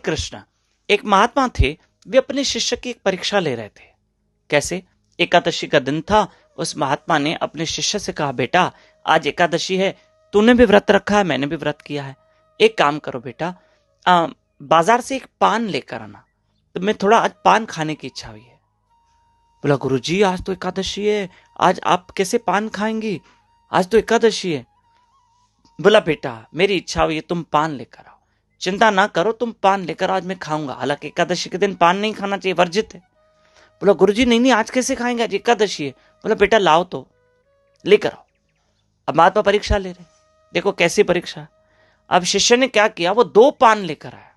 कृष्ण, एक महात्मा थे, वे अपने शिष्य की एक परीक्षा ले रहे थे। कैसे? एकादशी का दिन था। उस महात्मा ने अपने शिष्य से कहा, बेटा आज एकादशी है, तूने भी व्रत रखा है, मैंने भी व्रत किया है, एक काम करो बेटा, बाजार से एक पान लेकर आना, तो मैं थोड़ा आज पान खाने की इच्छा हुई है। बोला, गुरुजी आज तो एकादशी है, आज आप कैसे पान खाएंगी, आज तो एकादशी है। बोला, बेटा मेरी इच्छा हुई है, तुम पान लेकर आओ, चिंता ना करो, तुम पान लेकर आओ, आज मैं खाऊंगा। हालांकि एकादशी के दिन पान नहीं खाना चाहिए, वर्जित है। बोला, गुरुजी नहीं नहीं, आज कैसे खाएंगे, आज एकादशी है। बोला, बेटा लाओ तो, लेकर आओ। अब महात्मा परीक्षा ले रहे, देखो कैसी परीक्षा। अब शिष्य ने क्या किया, वो 2 पान लेकर आया,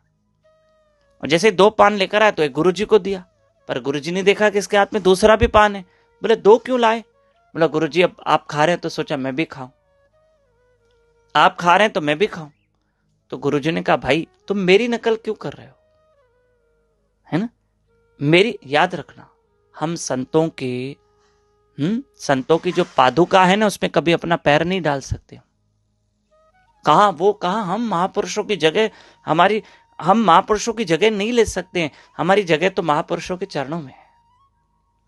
और जैसे 2 पान लेकर आया तो एक गुरुजी को दिया, पर गुरुजी ने देखा कि इसके हाथ में दूसरा भी पान है। बोले, 2 क्यों लाए? बोला, गुरुजी अब आप खा रहे हैं तो सोचा मैं भी खाऊं, आप खा रहे हैं तो मैं भी खाऊं। तो गुरुजी ने कहा, भाई तुम मेरी नकल क्यों कर रहे हो, है ना, मेरी याद रखना, हम संतों की जो पादुका है ना, उसमें कभी अपना पैर नहीं डाल सकते। कहा हम महापुरुषों की जगह, हम महापुरुषों की जगह नहीं ले सकते हैं। हमारी जगह तो महापुरुषों के चरणों में है।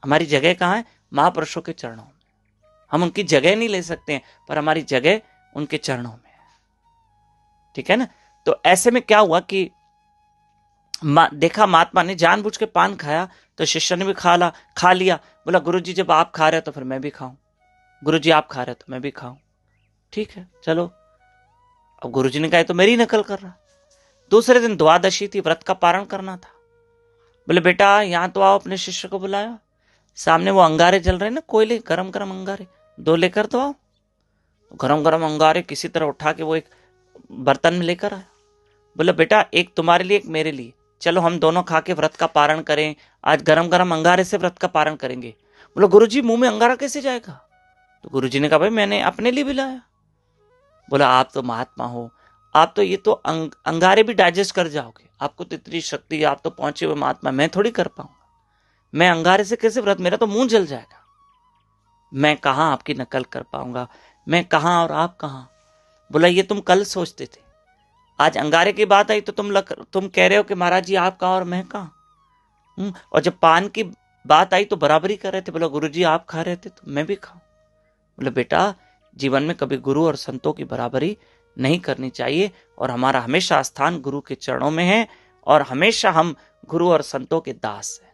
हमारी जगह कहाँ है? महापुरुषों के चरणों में। हम उनकी जगह नहीं ले सकते हैं, पर हमारी जगह उनके चरणों में है। ठीक है ना? तो ऐसे में क्या हुआ कि देखा महात्मा ने जानबूझ के पान खाया, तो शिष्य ने भी खा लिया। बोला, गुरुजी जब आप खा रहे हो तो फिर मैं भी खाऊं, गुरुजी आप खा रहे हो तो मैं भी खाऊं। ठीक है चलो। अब गुरुजी ने कहा तो मेरी नकल कर रहा। दूसरे दिन द्वादशी थी, व्रत का पारण करना था। बोले, बेटा यहां तो आओ, अपने शिष्य को बुलाया। सामने वो अंगारे जल रहे ना, कोयले, गरम गरम अंगारे, 2 लेकर तो आओ। गरम गरम अंगारे किसी तरह उठा के वो एक बर्तन में लेकर आया। बोले, बेटा एक तुम्हारे लिए एक मेरे लिए, चलो हम दोनों खा के व्रत का पारण करें, आज गरम गरम अंगारे से व्रत का पारण करेंगे। बोले, गुरुजी मुंह में अंगारा कैसे जाएगा? तो गुरुजी ने कहा, भाई मैंने अपने लिए भी लाया। बोला, आप तो महात्मा हो, आप तो ये तो अंगारे भी डाइजेस्ट कर जाओगे, आपको तो इतनी शक्ति, आप तो पहुंचे हुए महात्मा, मैं थोड़ी कर पाऊंगा, मैं अंगारे से कैसे व्रत, मेरा तो मुंह जल जाएगा, मैं कहां आपकी नकल कर पाऊंगा, मैं कहां और आप कहां। बोला, ये तुम कल सोचते थे, आज अंगारे की बात आई तो तुम कह रहे हो कि महाराज जी आप कहां और मैं कहां। और जब पान की बात आई तो बराबरी कर रहे थे। बोला, गुरुजी आप खा रहे थे तो मैं भी खाऊं। बोले, बेटा जीवन में कभी गुरु और संतों की बराबरी नहीं करनी चाहिए, और हमारा हमेशा स्थान गुरु के चरणों में है, और हमेशा हम गुरु और संतों के दास हैं।